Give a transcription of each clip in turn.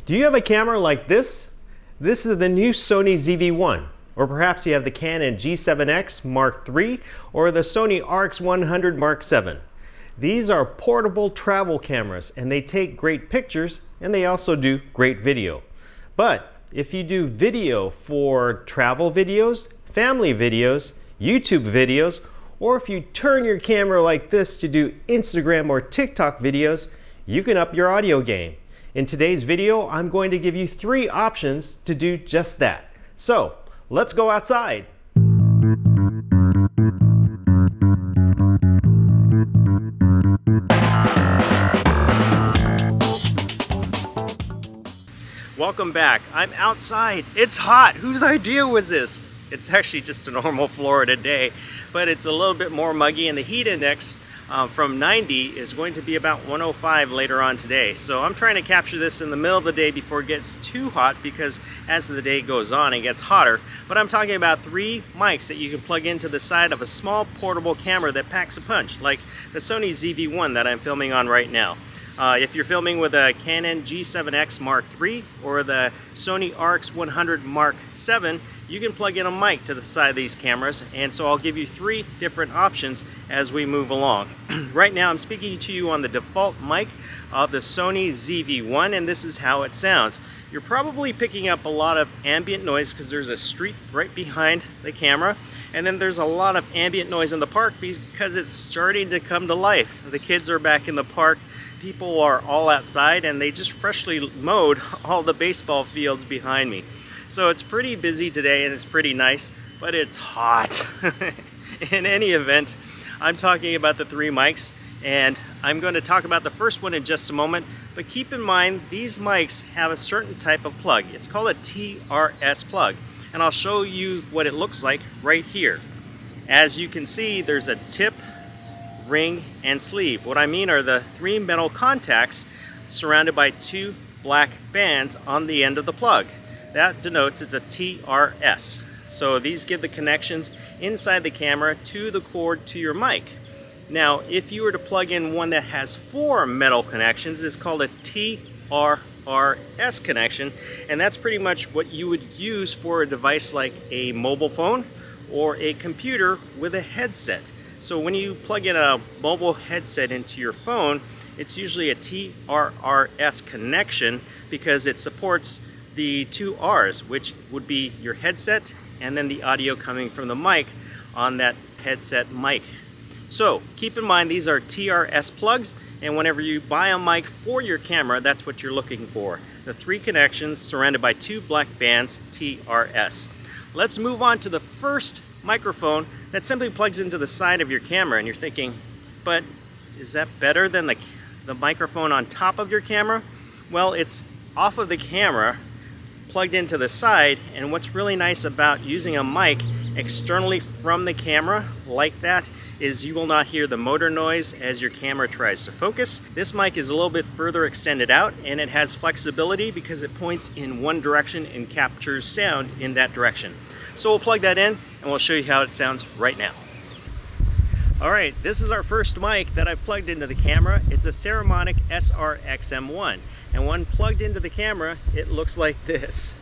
Do you have a camera like this? This is the new Sony ZV-1. Or perhaps you have the Canon G7x Mark III or the Sony RX-100 Mark VII. These are portable travel cameras and they take great pictures and they also do great video. But if you do video for travel videos, family videos, YouTube videos, or if you turn your camera like this to do Instagram or TikTok videos, you can up your audio game. In today's video, I'm going to give you 3 options to do just that. So, let's go outside. Welcome back. I'm outside. It's hot. Whose idea was this? It's actually just a normal Florida day, but it's a little bit more muggy, and the heat index from 90 is going to be about 105 later on today. So I'm trying to capture this in the middle of the day before it gets too hot, because as the day goes on it gets hotter. But I'm talking about 3 mics that you can plug into the side of a small portable camera that packs a punch, like the Sony ZV-1 that I'm filming on right now. If you're filming with a Canon G7x Mark III or the Sony RX-100 Mark VII, you can plug in a mic to the side of these cameras, and so I'll give you 3 different options as we move along. Right now I'm speaking to you on the default mic of the Sony ZV-1, and this is how it sounds. You're probably picking up a lot of ambient noise because there's a street right behind the camera, and then there's a lot of ambient noise in the park because it's starting to come to life. The kids are back in the park, people are all outside, and they just freshly mowed all the baseball fields behind me. So it's pretty busy today and it's pretty nice, but it's hot. In any event, I'm talking about the 3 mics, and I'm going to talk about the first one in just a moment. But keep in mind, these mics have a certain type of plug. It's called a TRS plug, and I'll show you what it looks like right here. As you can see, there's a tip, ring, and sleeve. What I mean are the 3 metal contacts surrounded by 2 black bands on the end of the plug. That denotes it's a TRS. So these give the connections inside the camera to the cord to your mic. Now, if you were to plug in one that has 4 metal connections, it's called a TRRS connection, and that's pretty much what you would use for a device like a mobile phone or a computer with a headset. So when you plug in a mobile headset into your phone, it's usually a TRRS connection because it supports the 2 R's, which would be your headset and then the audio coming from the mic on that headset mic. So keep in mind, these are TRS plugs, and whenever you buy a mic for your camera, that's what you're looking for. The 3 connections surrounded by 2 black bands, TRS. Let's move on to the first microphone that simply plugs into the side of your camera, and you're thinking, but is that better than the microphone on top of your camera? Well, it's off of the camera, plugged into the side, and what's really nice about using a mic externally from the camera like that is you will not hear the motor noise as your camera tries to focus. This mic is a little bit further extended out, and it has flexibility because it points in one direction and captures sound in that direction. So we'll plug that in and we'll show you how it sounds right now. Alright, this is our first mic that I've plugged into the camera. It's a Saramonic SRX-M1, and when plugged into the camera it looks like this.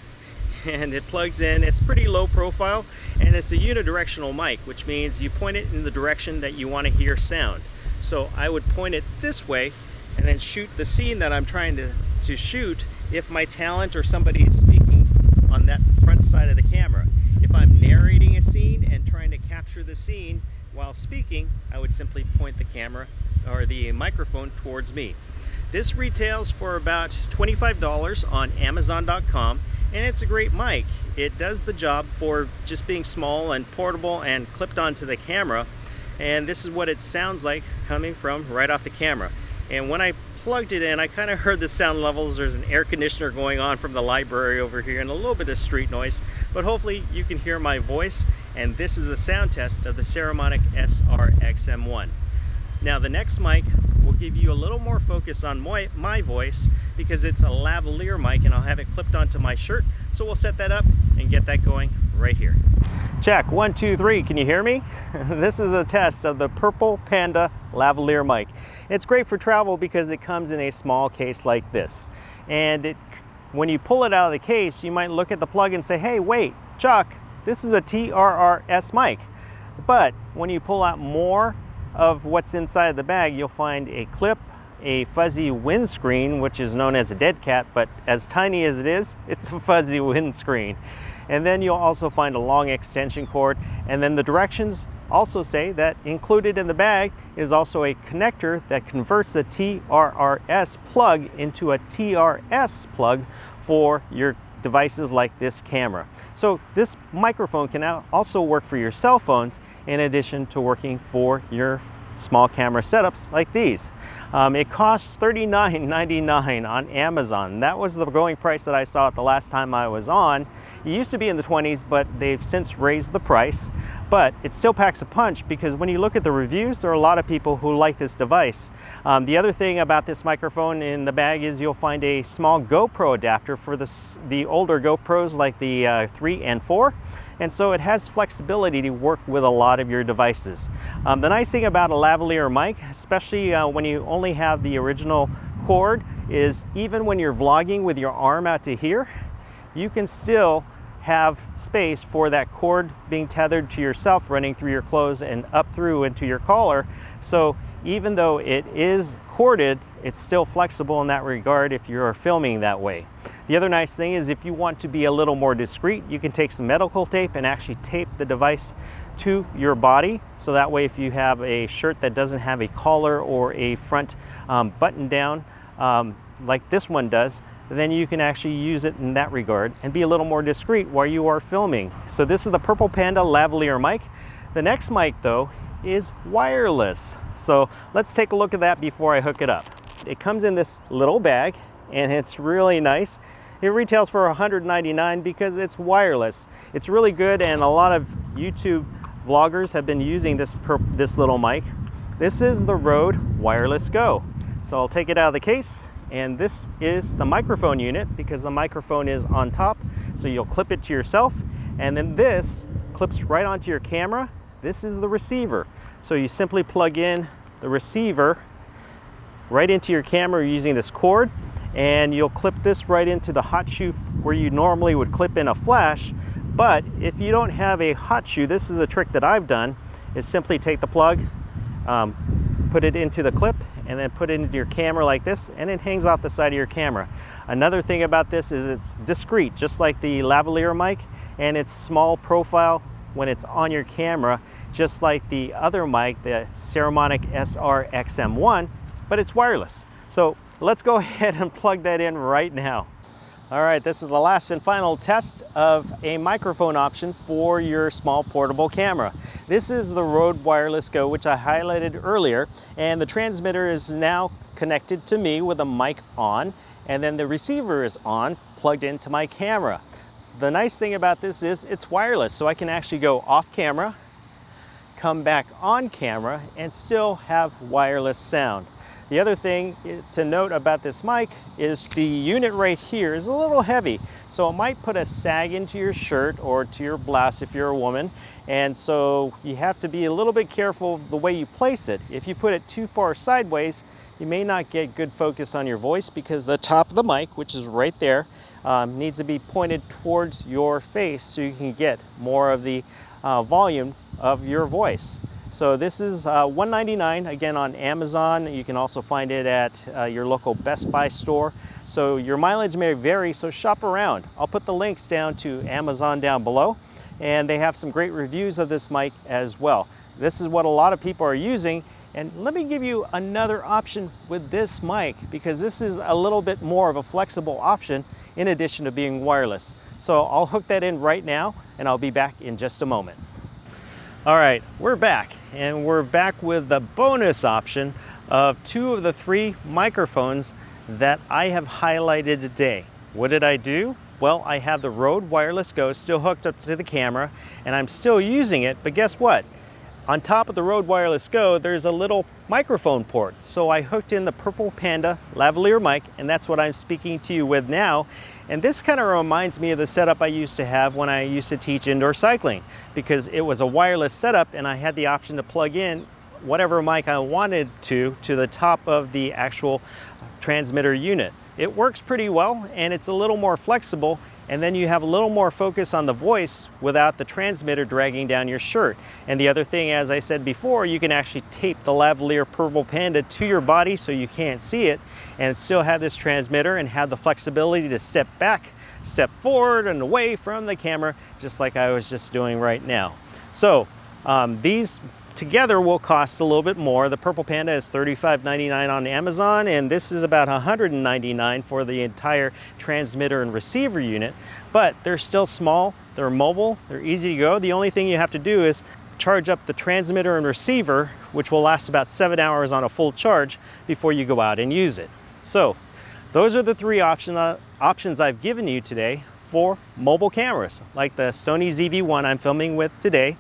And it plugs in, it's pretty low profile, and it's a unidirectional mic, which means you point it in the direction that you want to hear sound. So I would point it this way and then shoot the scene that I'm trying to shoot if my talent or somebody is speaking on that front side of the camera. If I'm narrating a scene and trying to capture the scene while speaking, I would simply point the camera or the microphone towards me. This retails for about $25 on Amazon.com, and it's a great mic. It does the job for just being small and portable and clipped onto the camera, and this is what it sounds like coming from right off the camera. And when I plugged it in, I kind of heard the sound levels. There's an air conditioner going on from the library over here and a little bit of street noise, but hopefully you can hear my voice, and this is a sound test of the Saramonic SRX-M1. Now the next mic will give you a little more focus on my voice because it's a lavalier mic, and I'll have it clipped onto my shirt. So we'll set that up and get that going right here. Check, 1, 2, 3, can you hear me? This is a test of the purple Panda lavalier mic. It's great for travel because it comes in a small case like this, and it when you pull it out of the case, you might look at the plug and say, hey, wait, Chuck, this is a TRRS mic. But when you pull out more of what's inside the bag, you'll find a clip, a fuzzy windscreen, which is known as a dead cat, but as tiny as it is, it's a fuzzy windscreen. And then you'll also find a long extension cord, and then the directions also say that included in the bag is also a connector that converts the TRRS plug into a TRS plug for your devices like this camera. So this microphone can also work for your cell phones in addition to working for your small camera setups like these. It costs $39.99 on Amazon. That was the going price that I saw it the last time I was on. It used to be in the 20s, but they've since raised the price. But it still packs a punch, because when you look at the reviews, there are a lot of people who like this device. The other thing about this microphone in the bag is you'll find a small GoPro adapter for the older GoPros like the 3 and 4. And so it has flexibility to work with a lot of your devices. The nice thing about a lavalier mic, especially when you only have the original cord, is even when you're vlogging with your arm out to here, you can still have space for that cord being tethered to yourself, running through your clothes and up through into your collar. So even though it is corded, it's still flexible in that regard if you're filming that way. The other nice thing is if you want to be a little more discreet, you can take some medical tape and actually tape the device to your body. So that way, if you have a shirt that doesn't have a collar or a front button down like this one does, then you can actually use it in that regard and be a little more discreet while you are filming. So this is the Purple Panda lavalier mic. The next mic though is wireless. So let's take a look at that before I hook it up. It comes in this little bag and it's really nice. It retails for $199 because it's wireless. It's really good, and a lot of YouTube vloggers have been using this little mic. This is the Rode Wireless Go. So I'll take it out of the case, and this is the microphone unit, because the microphone is on top. So you'll clip it to yourself, and then this clips right onto your camera. This is the receiver. So you simply plug in the receiver right into your camera using this cord, and you'll clip this right into the hot shoe where you normally would clip in a flash. But if you don't have a hot shoe, this is the trick that I've done, is simply take the plug, put it into the clip, and then put it into your camera like this, and it hangs off the side of your camera. Another thing about this is it's discreet, just like the lavalier mic, and it's small profile when it's on your camera, just like the other mic, the Saramonic SR-XM1, but it's wireless. So let's go ahead and plug that in right now. All right, this is the last and final test of a microphone option for your small portable camera. This is the Rode Wireless Go, which I highlighted earlier, and the transmitter is now connected to me with a mic on, and then the receiver is on, plugged into my camera. The nice thing about this is it's wireless, so I can actually go off camera, come back on camera, and still have wireless sound. The other thing to note about this mic is the unit right here is a little heavy, so it might put a sag into your shirt or to your blouse if you're a woman, and so you have to be a little bit careful of the way you place it. If you put it too far sideways, you may not get good focus on your voice, because the top of the mic, which is right there, needs to be pointed towards your face so you can get more of the volume of your voice. So this is $199, again, on Amazon. You can also find it at your local Best Buy store. So your mileage may vary, so shop around. I'll put the links down to Amazon down below, and they have some great reviews of this mic as well. This is what a lot of people are using, and let me give you another option with this mic, because this is a little bit more of a flexible option in addition to being wireless. So I'll hook that in right now, and I'll be back in just a moment. All right, we're back, and we're back with the bonus option of 2 of the 3 microphones that I have highlighted today. What did I do? Well, I have the Rode Wireless Go still hooked up to the camera, and I'm still using it, but guess what? On top of the Rode Wireless Go, there's a little microphone port. So I hooked in the Purple Panda lavalier mic, and that's what I'm speaking to you with now. And this kind of reminds me of the setup I used to have when I used to teach indoor cycling, because it was a wireless setup and I had the option to plug in whatever mic I wanted to the top of the actual transmitter unit. it works pretty well, and it's a little more flexible, and then you have a little more focus on the voice without the transmitter dragging down your shirt. And the other thing, as I said before, you can actually tape the lavalier Purple Panda to your body so you can't see it, and still have this transmitter and have the flexibility to step back, step forward and away from the camera, just like I was just doing right now. So these together will cost a little bit more. The Purple Panda is $35.99 on Amazon, and this is about $199 for the entire transmitter and receiver unit. But they're still small, they're mobile, they're easy to go. The only thing you have to do is charge up the transmitter and receiver, which will last about 7 hours on a full charge before you go out and use it. So those are the three options I've given you today for mobile cameras, like the Sony ZV-1 I'm filming with today,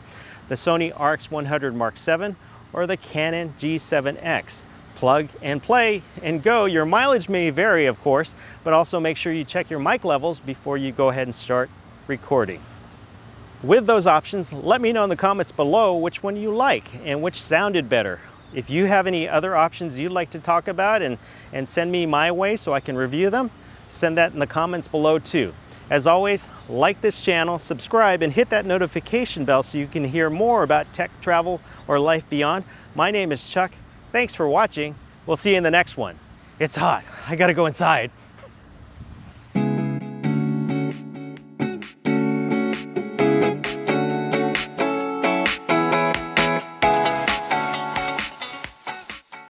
the Sony RX-100 Mark VII, or the Canon G7X. Plug and play and go. Your mileage may vary, of course, but also make sure you check your mic levels before you go ahead and start recording. With those options, let me know in the comments below which one you like and which sounded better. If you have any other options you'd like to talk about and send me my way so I can review them, send that in the comments below too. As always, like this channel, subscribe, and hit that notification bell so you can hear more about tech, travel, or life beyond. My name is Chuck. Thanks for watching. We'll see you in the next one. It's hot. I gotta go inside.